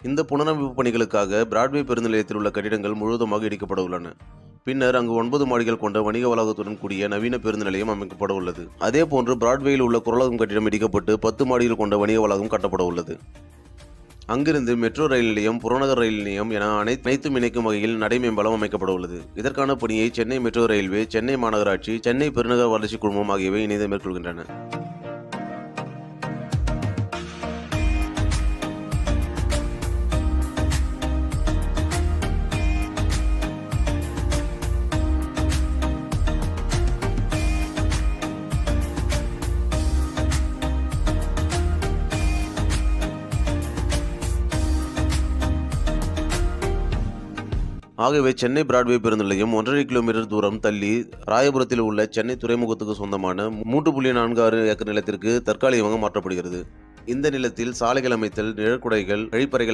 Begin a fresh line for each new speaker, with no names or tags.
இந்த புனரமைப்பு பணிகளுக்காக பிராட்வே பேருந்து நிலையத்தில் உள்ள கட்டிடங்கள் முழுவதுமாக இடிக்கப்பட உள்ளன. பின்னர் அங்கு 9 மாடிகள் கொண்ட வணிக வளாகத்துடன் கூடிய நவீன பேருந்து நிலையம் அமைக்கப்பட உள்ளது. அதேபோன்று பிராட்வேயில் உள்ள குரலகம் கட்டிடம் இடிக்கப்பட்டு 10 மாடிகள் கொண்ட வணிக வளாகம் கட்டப்பட உள்ளது. அங்கிருந்து மெட்ரோ ரயில் நிலையம், புறநகர் ரயில் நிலையம் என அனைத்தும் இணைக்கும் வகையில் நடைமேம்பாலம் அமைக்கப்பட உள்ளது. இதற்கான பணியை சென்னை மெட்ரோ ரயில்வே, சென்னை மாநகராட்சி, சென்னை பெருநகர வளர்ச்சி குழுமம் ஆகியவை இணைந்து மேற்கொள்கின்றன. ஆகவே சென்னை பிராட்வே பேருந்து நிலையம் 1.5 கிலோமீட்டர் தூரம் தள்ளி ராயபுரத்தில் உள்ள சென்னை துறைமுகத்துக்கு சொந்தமான 3.46 ஏக்கர் நிலத்திற்கு தற்காலிகமாக மாற்றப்படுகிறது. இந்த நிலத்தில் சாலைகள் அமைத்தல், நிழற்குடைகள், கழிப்பறைகள்